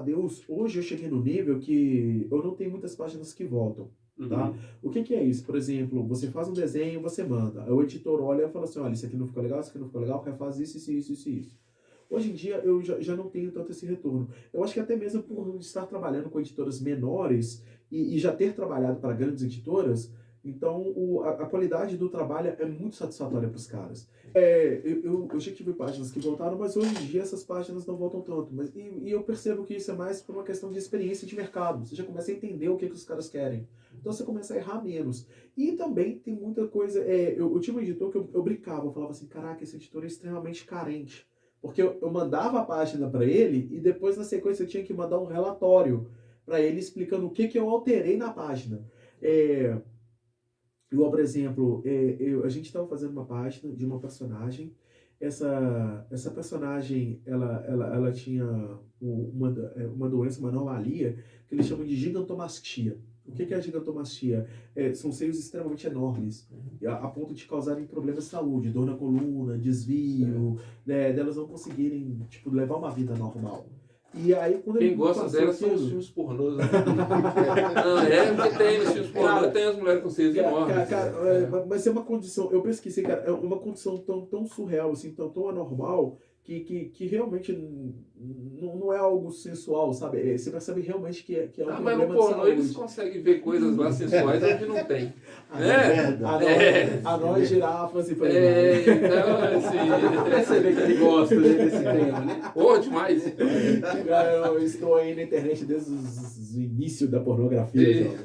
Deus, hoje eu cheguei no nível que eu não tenho muitas páginas que voltam. Tá? Uhum. O que que é isso? Por exemplo, você faz um desenho, você manda. Aí o editor olha e fala assim, olha, isso aqui não ficou legal, isso aqui não ficou legal, refaz isso, isso, isso, isso, isso. Hoje em dia eu já não tenho tanto esse retorno. Eu acho que até mesmo por estar trabalhando com editoras menores e já ter trabalhado para grandes editoras, então a qualidade do trabalho é muito satisfatória para os caras. Eu já tive páginas que voltaram, mas hoje em dia essas páginas não voltam tanto. E eu percebo que isso é mais por uma questão de experiência de mercado. Você já começa a entender o que, que os caras querem. Então você começa a errar menos. E também tem muita coisa. Eu tinha um editor que eu brincava, eu falava assim: caraca, esse editor é extremamente carente. Porque eu mandava a página para ele e depois, na sequência, eu tinha que mandar um relatório para ele explicando o que, que eu alterei na página. É, igual, por exemplo, a gente estava fazendo uma página de uma personagem. Essa personagem, ela tinha uma doença, uma anomalia, que eles chamam de gigantomastia. O que é a gigantomastia? São seios extremamente enormes, a ponto de causarem problemas de saúde, dor na coluna, desvio, né, delas não conseguirem, tipo, levar uma vida normal. E aí, quando Quem ele gosta passou delas são os aquilo... filmes pornôs, né? Não, porque tem nos filmes pornôs, Cara, tem as mulheres com seios enormes. mas é uma condição, eu pesquisei, cara, é uma condição tão surreal, assim, tão anormal, que realmente não é algo sensual, sabe? Você percebe realmente que é um Mas no problema de pornô eles saúde. conseguem ver coisas lá sensuais onde não tem. Anões, girafas e por aí Então, assim... Você vê que ele gosta desse tema, né? Pô, demais. Eu estou aí na internet desde o início da pornografia, jovem.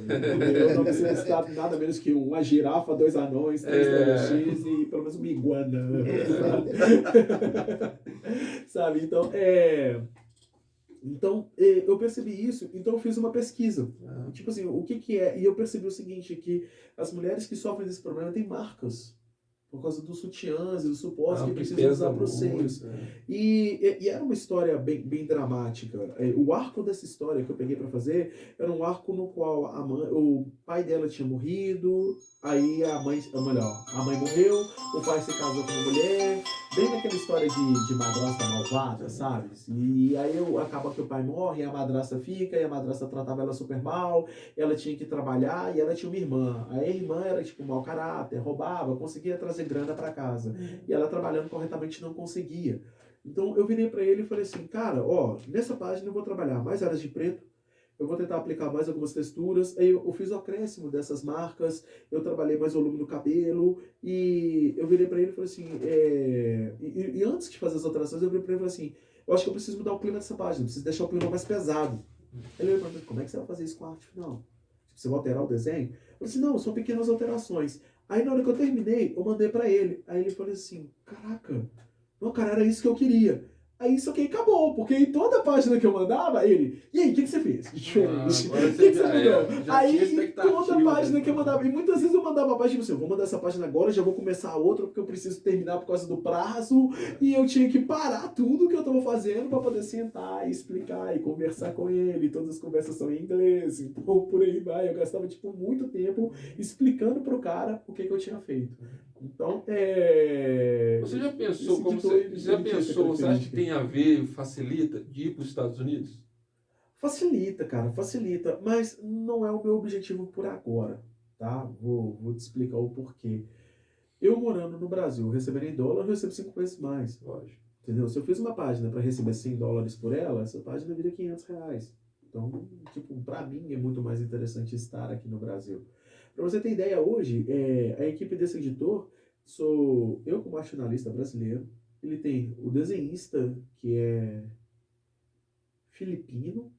Eu não preciso estar nada menos que uma girafa, 2 anões, 3 travestis e pelo menos uma iguana. Sabe? Então, eu percebi isso, então eu fiz uma pesquisa. Tipo assim, o que é? E eu percebi o seguinte, que as mulheres que sofrem desse problema têm marcas. Por causa dos sutiãs e dos suportes que precisam usar para os seios. E era uma história bem dramática. O arco dessa história que eu peguei para fazer era um arco no qual o pai dela tinha morrido, aí a mãe morreu, o pai se casou com uma mulher, bem naquela história de madrasta malvada, sabe? E aí acaba que o pai morre, a madrasta fica, e a madrasta tratava ela super mal, ela tinha que trabalhar e ela tinha uma irmã. Aí a irmã era tipo mau caráter, roubava, conseguia trazer grana para casa. E ela trabalhando corretamente não conseguia. Então eu virei para ele e falei assim, cara, ó, nessa página eu vou trabalhar mais áreas de preto, eu vou tentar aplicar mais algumas texturas. Aí eu fiz o acréscimo dessas marcas, eu trabalhei mais volume no cabelo, e eu virei para ele e falei assim, e antes de fazer as alterações, eu virei para ele e falei assim, eu acho que eu preciso mudar o clima dessa página, eu preciso deixar o clima mais pesado. Ele me perguntou, como é que você vai fazer isso com a arte final? Você vai alterar o desenho? Eu falei assim, não, são pequenas alterações. Aí na hora que eu terminei, eu mandei pra ele. Aí ele falou assim, caraca, não, cara, era isso que eu queria. Aí isso aqui acabou, porque em toda página que eu mandava, ele, e aí, o que você fez? Diferente. Agora O que você já mudou? já Aí tinha em expectativa, toda página né? que eu mandava, e muitas vezes eu mandava a página assim, eu vou mandar essa página agora, já vou começar a outra, porque eu preciso terminar por causa do prazo, e eu tinha que parar tudo que eu tava fazendo pra poder sentar e explicar e conversar com ele. Todas as conversas são em inglês, então por aí vai. Eu gastava, tipo, muito tempo explicando pro cara o que eu tinha feito. Então, Você já pensou, esse como editor, você ele já tinha essa pensou, você acha que característica. tem a ver, facilita de ir para os Estados Unidos? Facilita, cara, facilita, mas não é o meu objetivo por agora, tá? Vou te explicar o porquê. Eu morando no Brasil, recebendo em dólar, eu recebo 5 vezes mais. Lógico. Entendeu? Se eu fiz uma página para receber $100 por ela, essa página vira R$ 500. Então, tipo, para mim é muito mais interessante estar aqui no Brasil. Para você ter ideia, hoje, a equipe desse editor, sou eu como arte jornalista brasileiro, ele tem o desenhista, que é filipino,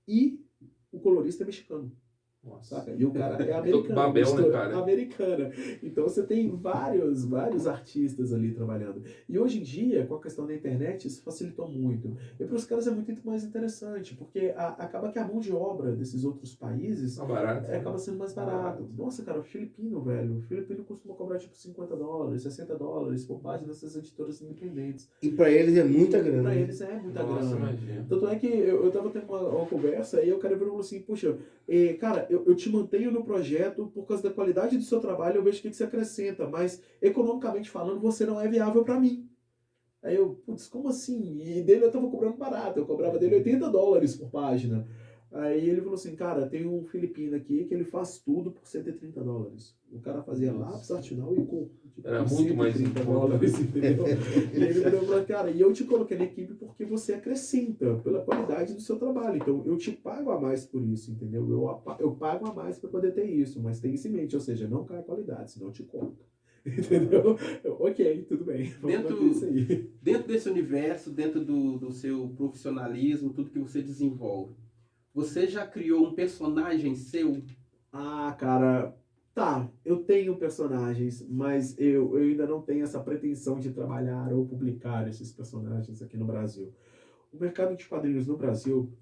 e o colorista é mexicano. Nossa. Saca? E o cara é Tô com americano, Babel, né, mistura cara? americana. Então você tem vários artistas ali trabalhando. E hoje em dia, com a questão da internet, isso facilitou muito. E para os caras é muito mais interessante, porque acaba que a mão de obra desses outros países Tá barato. acaba sendo mais barato. Nossa, cara, o filipino, velho. O filipino costuma cobrar tipo $50, $60 por página dessas editoras independentes. E pra eles é muita grana. Pra né? eles é muita Nossa, grana. imagina. Tanto é que eu tava tendo uma conversa e o cara virou assim, puxa, cara, eu te mantenho no projeto por causa da qualidade do seu trabalho, eu vejo o que você acrescenta, mas economicamente falando, você não é viável para mim. Aí eu, putz, como assim? E dele eu tava cobrando barato, eu cobrava dele $80 por página. Aí ele falou assim, cara, tem um filipino aqui que ele faz tudo por $130. O cara fazia lápis, artinal e cor. Tipo, Era por muito mais $130, entendeu? E ele falou, cara, e eu te coloquei na equipe porque você acrescenta pela qualidade do seu trabalho. Então eu te pago a mais por isso, entendeu? Eu pago a mais para poder ter isso, mas tem isso em mente, ou seja, não cai a qualidade, senão eu te corto. Entendeu? Ok, tudo bem. Dentro desse universo, dentro do seu profissionalismo, tudo que você desenvolve, você já criou um personagem seu? Ah, cara, tá, eu tenho personagens, mas eu ainda não tenho essa pretensão de trabalhar ou publicar esses personagens aqui no Brasil. O mercado de quadrinhos no Brasil,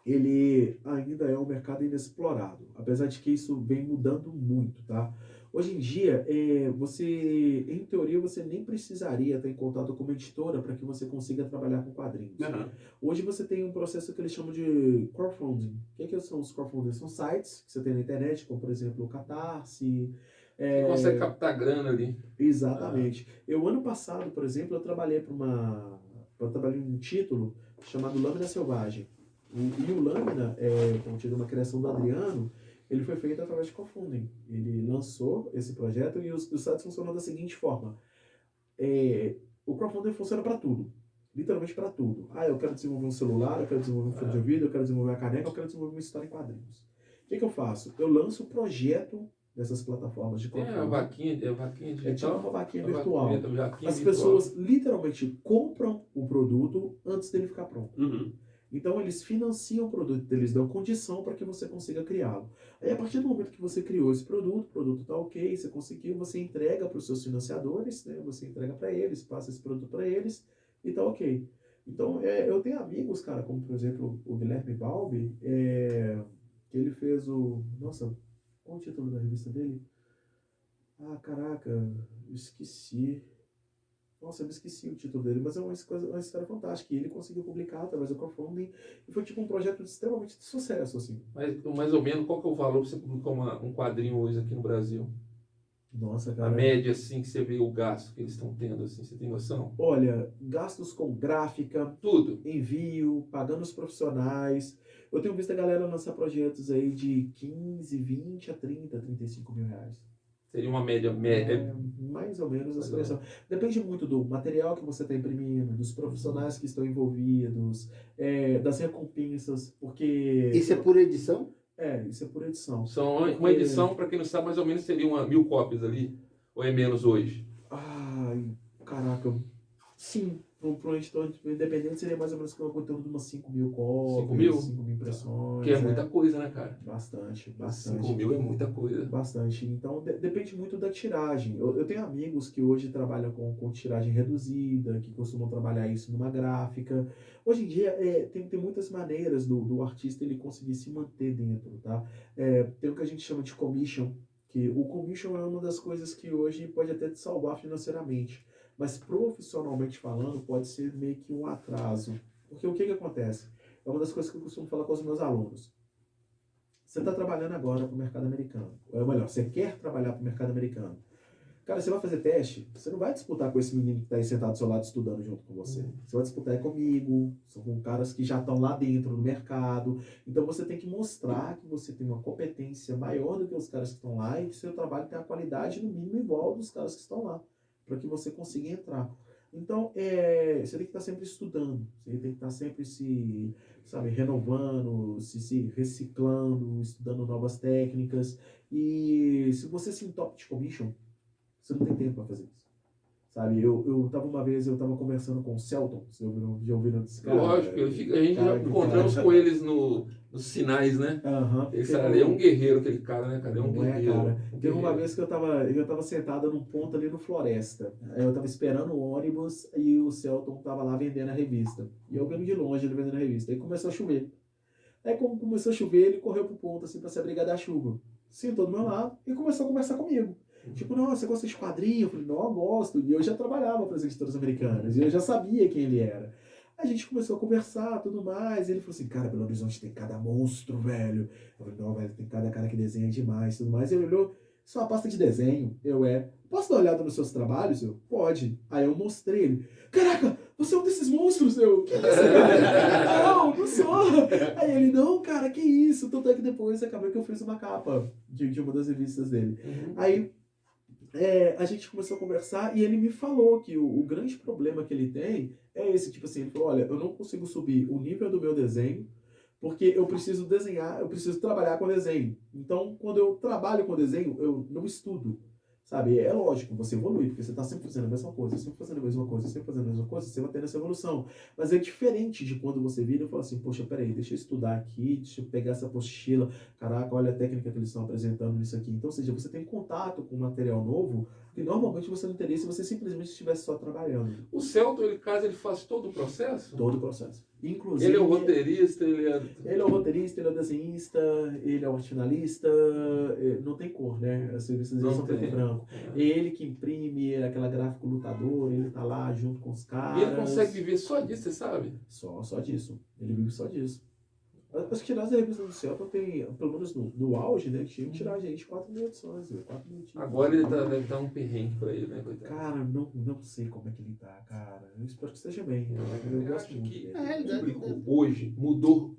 ele ainda é um mercado inexplorado, apesar de que isso vem mudando muito, tá? Hoje em dia, você, em teoria, você nem precisaria estar em contato com uma editora para que você consiga trabalhar com quadrinhos. Uhum. Hoje você tem um processo que eles chamam de crowdfunding. O que são os crowdfunding? São sites que você tem na internet, como por exemplo o Catarse. Você consegue captar grana ali. Exatamente. Eu, ano passado, por exemplo, eu trabalhei eu trabalhei num título chamado Lâmina Selvagem. E o Lâmina, como tive uma criação do Adriano, ele foi feito através de crowdfunding. Ele lançou esse projeto e os sites funcionam da seguinte forma. O crowdfunding funciona para tudo. Literalmente para tudo. Ah, eu quero desenvolver um celular, eu quero desenvolver um fone de ouvido, eu quero desenvolver uma caneca, eu quero desenvolver uma história em quadrinhos. O que eu faço? Eu lanço o projeto dessas plataformas de crowdfunding. A vaquinha digital. É tipo uma vaquinha virtual. Vaquinha As virtual. pessoas literalmente compram o produto antes dele ficar pronto. Uhum. Então eles financiam o produto, eles dão condição para que você consiga criá-lo. Aí a partir do momento que você criou esse produto, o produto está ok, você conseguiu, você entrega para os seus financiadores, né? Você entrega para eles, passa esse produto para eles e está ok. Então eu tenho amigos, cara, como por exemplo o Guilherme Balbi, que ele fez o... Nossa, qual o título da revista dele? Ah, caraca, eu esqueci. Nossa, eu me esqueci o título dele, mas é uma história fantástica. E ele conseguiu publicar através do crowdfunding e foi tipo um projeto extremamente de sucesso, assim. Mas, mais ou menos, qual que é o valor para você publicar um quadrinho hoje aqui no Brasil? Nossa, A cara. média, assim, que você vê o gasto que eles estão tendo, assim, você tem noção? Olha, gastos com gráfica, Tudo. envio, pagando os profissionais. Eu tenho visto a galera lançar projetos aí de 15, 20 a 30, 35 mil reais. Seria uma média. Mais ou menos essa expressão. Depende muito do material que você está imprimindo, dos profissionais que estão envolvidos, das recompensas, porque... Isso é por edição? Isso é por edição. Uma edição, para quem não sabe, mais ou menos seria 1.000 cópias ali? Ou é menos hoje? Ai, caraca. Sim, para um editor independente seria mais ou menos em torno de umas 5 mil cópias, 5 mil impressões. Que é muita coisa, né, cara? Bastante. 5 mil é muita coisa. Bastante. Então, depende muito da tiragem. Eu tenho amigos que hoje trabalham com tiragem reduzida, que costumam trabalhar isso numa gráfica. Hoje em dia, tem muitas maneiras do artista ele conseguir se manter dentro, tá? Tem o que a gente chama de commission, que o commission é uma das coisas que hoje pode até te salvar financeiramente. Mas profissionalmente falando, pode ser meio que um atraso. Porque o que acontece? É uma das coisas que eu costumo falar com os meus alunos. Você está trabalhando agora para o mercado americano. Ou melhor, você quer trabalhar para o mercado americano. Cara, você vai fazer teste, você não vai disputar com esse menino que está aí sentado do seu lado estudando junto com você. Você vai disputar comigo, são com caras que já estão lá dentro do mercado. Então você tem que mostrar que você tem uma competência maior do que os caras que estão lá e que seu trabalho tem a qualidade no mínimo igual dos caras que estão lá, para que você consiga entrar. Então, você tem que estar sempre estudando, você tem que estar sempre se renovando, se reciclando, estudando novas técnicas. E se você se entope de commission, você não tem tempo para fazer isso. Sabe, eu tava conversando com o Celton, vocês já ouviram desse cara? Lógico, a gente já encontramos com eles nos sinais, né? Ele é um guerreiro, aquele cara, né, cara? É um guerreiro. Cara. Teve uma vez que eu tava sentado num ponto ali no Floresta. Aí eu tava esperando o ônibus e o Celton tava lá vendendo a revista. E eu vendo de longe ele vendendo a revista. Aí começou a chover. Aí como começou a chover, ele correu pro ponto assim pra se abrigar da chuva. Sentou do meu lado e começou a conversar comigo. Tipo, não, você gosta de quadrinho? Eu falei, não, eu gosto. E eu já trabalhava para as editoras americanas. E eu já sabia quem ele era. A gente começou a conversar, tudo mais. E ele falou assim, cara, Belo Horizonte tem cada monstro, velho. Eu falei, não, velho, tem cada cara que desenha demais, tudo mais. Ele olhou, isso é uma pasta de desenho. Posso dar uma olhada nos seus trabalhos? Pode. Aí eu mostrei ele. Caraca, você é um desses monstros, que isso, cara? Não sou. Aí ele, não, cara, que isso? Tanto é que depois acabou que eu fiz uma capa de uma das revistas dele. Aí a gente começou a conversar e ele me falou que o grande problema que ele tem é esse, tipo assim, ele falou, olha, eu não consigo subir o nível do meu desenho porque eu preciso desenhar, eu preciso trabalhar com desenho. Então, quando eu trabalho com desenho, eu não estudo. Sabe, é lógico, você evolui, porque você está sempre fazendo a mesma coisa, sempre fazendo a mesma coisa, sempre fazendo a mesma coisa, você vai tendo essa evolução. Mas é diferente de quando você vira e fala assim, poxa, peraí, deixa eu estudar aqui, deixa eu pegar essa apostila, caraca, olha a técnica que eles estão apresentando nisso aqui. Então, ou seja, você tem contato com material novo que normalmente você não teria se você simplesmente estivesse só trabalhando. O Celton, ele faz todo o processo? Todo o processo. Inclusive, ele é o roteirista, ele é o roteirista, ele é o desenhista, ele é o arte finalista, não tem cor, né? As revistas são preto e branco. Ele que imprime aquela gráfico lutador, ele tá lá junto com os caras. E ele consegue viver só disso, você sabe? Só disso. Ele vive só disso. As tiragens da revista do Celton tem, pelo menos no auge, né? Tinha que tirar a gente 4 mil edições, 4 mil. Agora ele deve estar um perrengue pra ele, né, coitado? Cara, não sei como é que ele tá, cara. Eu espero que esteja bem. Eu gosto muito que dele. o público hoje mudou.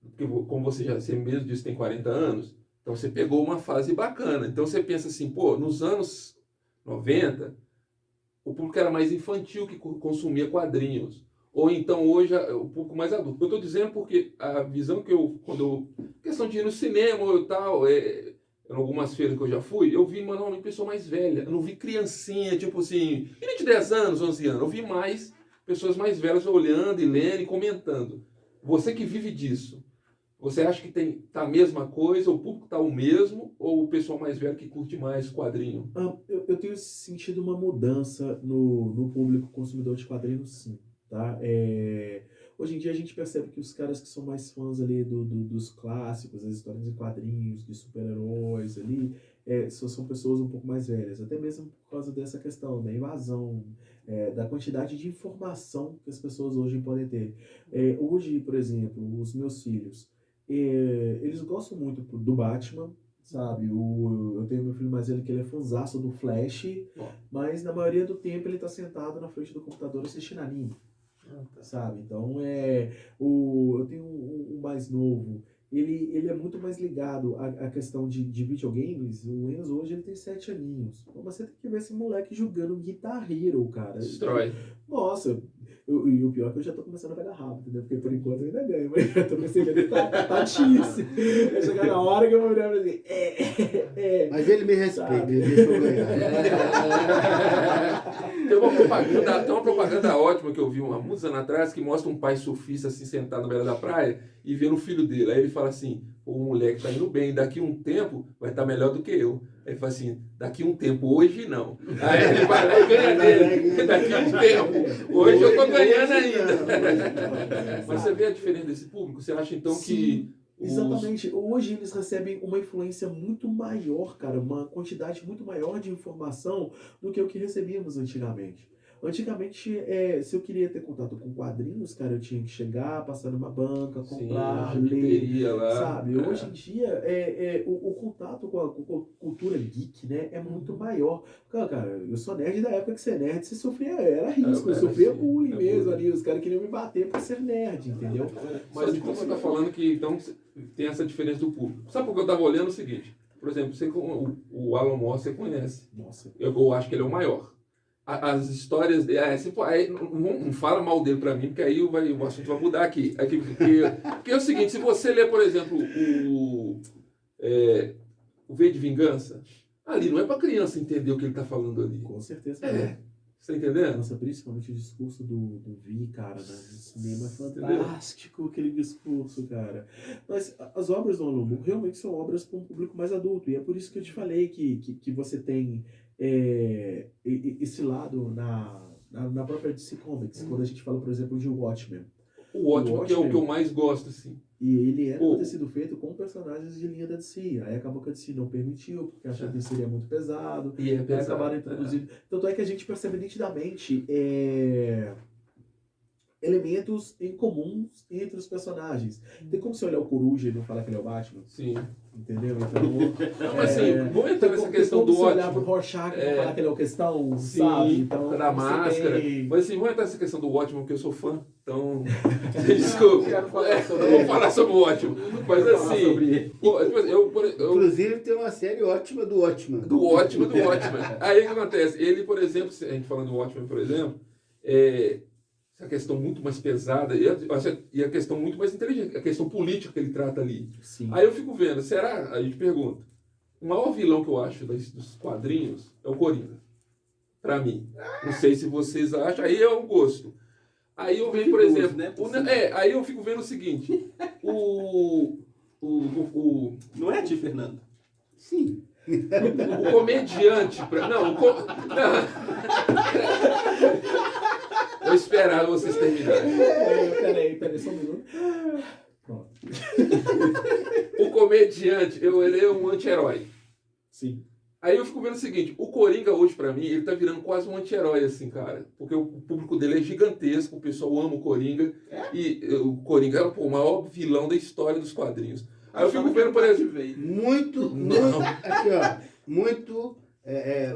Porque, como você mesmo disse, tem 40 anos, então você pegou uma fase bacana. Então você pensa assim, pô, nos anos 90, o público era mais infantil que consumia quadrinhos. Ou então hoje o público mais adulto. Eu estou dizendo porque a visão que questão de ir no cinema ou tal, em algumas feiras que eu já fui, eu vi normalmente pessoa mais velha. Eu não vi criancinha, tipo assim, menino de 10 anos, 11 anos. Eu vi mais pessoas mais velhas olhando e lendo e comentando. Você que vive disso, você acha que tá a mesma coisa, o público tá o mesmo, ou o pessoal mais velho que curte mais quadrinho? Eu tenho sentido uma mudança no público consumidor de quadrinhos, sim. Tá? Hoje em dia a gente percebe que os caras que são mais fãs ali dos clássicos, das histórias em quadrinhos, de super-heróis ali, são pessoas um pouco mais velhas, até mesmo por causa dessa questão da invasão, da quantidade de informação que as pessoas hoje podem ter. Hoje, por exemplo, os meus filhos, eles gostam muito do Batman, sabe? Eu tenho meu filho mais velho que ele é fãzaço do Flash, mas na maioria do tempo ele tá sentado na frente do computador assistindo anime. Sabe? Então eu tenho um mais novo, ele é muito mais ligado à questão de videogames. O Enzo hoje ele tem 7 aninhos. Mas você tem que ver esse moleque jogando Guitar Hero, cara. Destrói. Nossa, e o pior é que eu já tô começando a pegar rápido, entendeu? Porque por enquanto eu ainda ganho, mas eu tô percebendo que tá difícil. Vai chegar na hora que eu vou virar e assim, Mas ele me respeita, ele deixa eu ganhar. Tem uma propaganda ótima que eu vi há muitos anos atrás que mostra um pai surfista assim sentado na beira da praia e vendo o filho dele. Aí ele fala assim, o moleque tá indo bem, daqui um tempo vai estar melhor do que eu. Aí ele fala assim, daqui um tempo, hoje não. Aí ele vai lá e ganha dele, daqui um tempo. Hoje eu tô ganhando ainda. Mas você vê a diferença desse público? Você acha então que... Exatamente. Hoje eles recebem uma influência muito maior, cara, uma quantidade muito maior de informação do que o que recebíamos antigamente. Antigamente, se eu queria ter contato com quadrinhos, cara, eu tinha que chegar, passar numa banca, comprar, ler, lá, sabe? Hoje em dia, o contato com a cultura geek, né, é muito maior. Cara, eu sou nerd da época que ser nerd, você sofria, era risco, eu sofria bullying mesmo ali, os caras queriam me bater por ser nerd, entendeu? Mas como você tá falando que, então, tem essa diferença do público. Sabe por que eu tava olhando o seguinte? Por exemplo, o Alan Moore você conhece. Nossa. Eu acho que ele é o maior. As histórias dele, não fala mal dele pra mim, porque aí o assunto vai mudar aqui. Porque é o seguinte, se você ler, por exemplo, o V de Vingança, ali não é pra criança entender o que ele tá falando ali. Com certeza. Você tá entendendo? Nossa, principalmente o discurso do Vi, cara, né? No cinema é fantástico aquele discurso, cara. Mas as obras do Alan Moore realmente são obras para um público mais adulto. E é por isso que eu te falei que você tem esse lado na própria DC Comics. Quando a gente fala, por exemplo, de Watchmen. O Watchmen, que é o que eu mais gosto, assim. E ele era pra ter sido feito com personagens de linha da DC. Aí acabou que a DC não permitiu, porque achava que seria muito pesado. E aí acabaram introduzindo. Tanto é que a gente percebe nitidamente elementos em comuns entre os personagens. Tem como você olhar o Coruja e não falar que ele é o Batman? Sim. Entendeu? Então, Não, mas assim, vamos entrar nessa questão do você olhar pro ótimo. Rorschach e não falar que ele é o Questão, Sim, sabe? Então, da você máscara. tem- Mas assim, vamos entrar nessa questão do ótimo, porque eu sou fã. Então, desculpa. quero falar sobre Eu vou ele. falar sobre o ótimo. Mas Falar assim, sobre ele. pô, eu Inclusive tem uma série ótima do Ótimo. do ótimo. Aí o que acontece? Ele, por exemplo, a gente falando do ótimo, por exemplo, essa questão muito mais pesada e a questão muito mais inteligente, a questão política que ele trata ali. Sim. Aí eu fico vendo, será? A gente pergunta, o maior vilão que eu acho dos quadrinhos é o Coringa. Pra mim. Não sei se vocês acham, aí é um gosto. Aí eu vejo, por exemplo, né? aí eu fico vendo o seguinte, o Não é de Fernando? Sim. o comediante. Não. Vou esperar vocês terminarem. Peraí, só um minuto. Pronto. O comediante, ele é um anti-herói. Sim. Aí eu fico vendo o seguinte, o Coringa hoje, pra mim, ele tá virando quase um anti-herói, assim, cara. Porque o público dele é gigantesco, o pessoal ama o Coringa. E o Coringa é o maior vilão da história dos quadrinhos. Aí eu fico vendo, por exemplo... Muito, aqui ó, muito,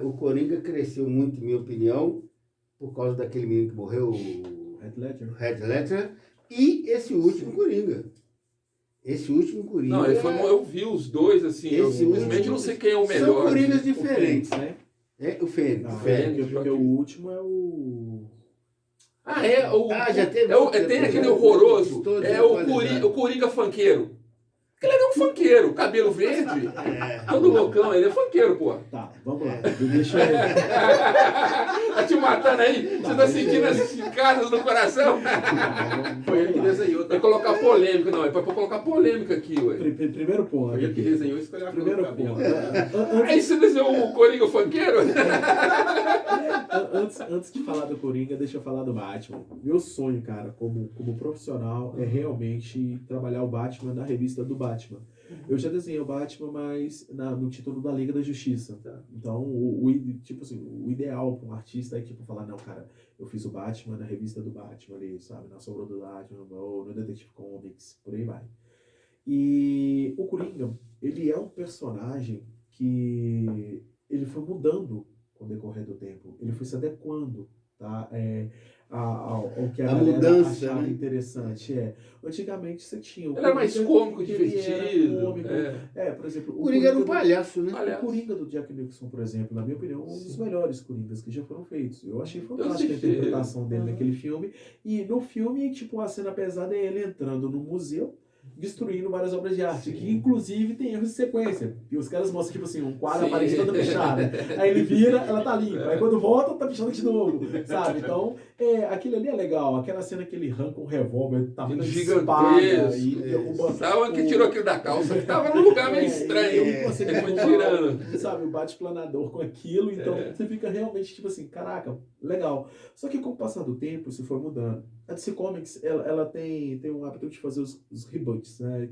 o Coringa cresceu muito, em minha opinião, por causa daquele menino que morreu, o Heath Ledger. Heath Ledger, e esse último Coringa. Esse último Coringa. Não, eu vi os dois, assim, eu Esse simplesmente último- não sei quem é o São melhor. Coringas O diferentes. Fênix, né? O Fênix. Ah, Fênix, porque o último é o... Ah, é? Já teve. Tem aquele horroroso, Todos é o atualizados. Coringa funkeiro. Ele era um funkeiro, cabelo verde, todo loucão, ele é funkeiro, pô. Tá, vamos lá. Deixa eu... Tá te matando aí? Você tá sentindo as casas no coração? Foi ele que desenhou, tá? Vai colocar polêmica, não, é pra colocar polêmica aqui, ué. Primeiro ponto. Foi ele que desenhou e escolheu a cor do Primeiro cabelo. ponto. Aí você desenhou o Coringa funkeiro? Antes de falar do Coringa, deixa eu falar do Batman. Meu sonho, cara, como profissional, é realmente trabalhar o Batman na revista do Batman. Eu já desenhei o Batman, mas no título da Liga da Justiça. Tá? Então, tipo assim, o ideal para um artista é tipo falar, não, cara, eu fiz o Batman na revista do Batman ali, sabe? Na Sombra do Batman, ou no Detective Comics, por aí vai. E o Coringa, ele é um personagem que ele foi mudando com o decorrer do tempo. Ele foi se adequando, tá? Ao que a galera mudança, achava né? interessante. Antigamente você tinha o Ele era mais Coringa, cômico, que ele divertido. era cômico. É. Por exemplo, O Coringa era um palhaço, né? Aliás. o Coringa do Jack Nicholson, por exemplo, na minha opinião, um dos Sim. melhores Coringas que já foram feitos. Eu achei fantástica a assisti. interpretação dele naquele filme. E no filme, tipo, a cena pesada é ele entrando no museu, destruindo várias obras de arte, que inclusive tem erros de sequência. E os caras mostram, tipo assim, um quadro, a Sim. parede toda pichada. Aí ele vira, ela tá limpa. Aí quando volta, tá pichada de novo, sabe? Então, aquilo ali é legal. Aquela cena que ele arranca um revólver, tá vendo espada e derruba... Sabe que tirou aquilo da calça? Que tava num lugar meio estranho. E aí você Ele foi derruba, tirando. sabe, o bate-planador com aquilo, então você fica realmente tipo assim, caraca, legal. Só que com o passar do tempo, isso foi mudando. A DC Comics, ela tem um hábito de fazer os reboots, né?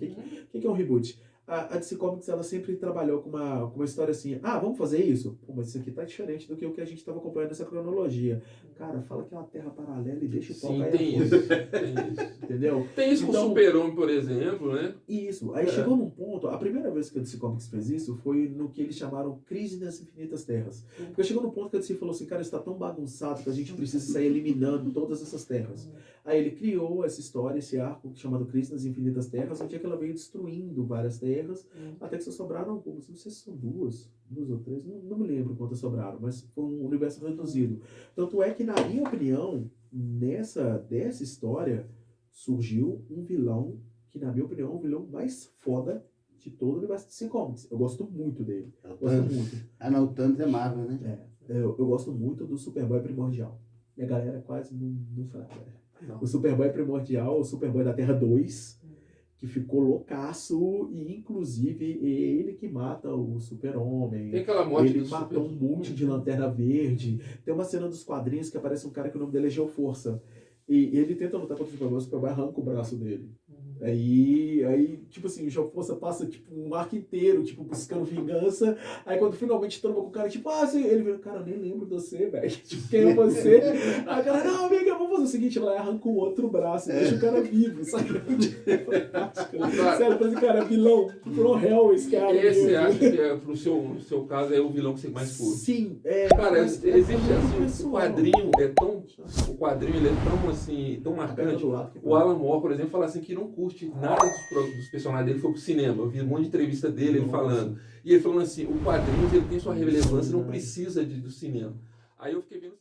O que é um reboot? A DC Comics, ela sempre trabalhou com uma história assim, vamos fazer isso? Pô, mas isso aqui tá diferente do que o que a gente estava acompanhando nessa cronologia. Cara, fala que é uma terra paralela e deixa o pau Sim, cair tem a isso. folha. Tem isso. Entendeu? Tem isso com o Então- Super-Homem, por exemplo, né? Isso. Aí chegou num ponto, a primeira vez que a DC Comics fez isso foi no que eles chamaram Crise das Infinitas Terras. Porque chegou num ponto que a DC falou assim, cara, isso tá tão bagunçado que a gente precisa sair eliminando todas essas terras. Aí ele criou essa história, esse arco chamado Crise das Infinitas Terras, onde é que ela veio destruindo várias terras, até que só sobraram algumas, não sei se são duas ou três, não me lembro quantas sobraram, mas foi um universo reduzido. Tanto é que, na minha opinião, dessa história, surgiu um vilão que, na minha opinião, é o vilão mais foda de todo o universo de DC Comics. Eu gosto muito dele. Gosto muito. Não, o Thanos é Marvel, né? Eu gosto muito do Superboy Primordial. E a galera quase não sabe. Não. O Superboy Primordial, o Superboy da Terra 2, que ficou loucaço, e inclusive é ele que mata o Super-Homem. Tem aquela morte Ele do matou um monte de Lanterna Verde. Tem uma cena dos quadrinhos que aparece um cara que o nome dele é Geoforça. E ele tenta lutar contra o Superboy arranca o braço dele. Aí, tipo assim, o João Força passa, tipo, um arco inteiro, tipo, buscando vingança. Aí quando finalmente tromba com o cara, tipo, ele vira, cara, eu nem lembro de você, velho. Tipo, quem é você? Aí o cara, não, amiga, vamos fazer o seguinte, vai lá e arranca o outro braço, deixa o cara vivo, sabe? É fantástico. Sério, mas, cara, vilão, pro hell esse cara. Esse você acha que pro seu caso é o vilão que você mais curte? Sim, Cara, existe assim, o quadrinho é tão. O quadrinho ele é tão assim, tão marcante. O Alan Moore, por exemplo, fala assim que não curte nada dos personagens dele, foi pro cinema. Eu vi um monte de entrevista dele, ele falando. E ele falando assim, o quadrinho ele tem sua relevância, não precisa do cinema. Aí eu fiquei vendo.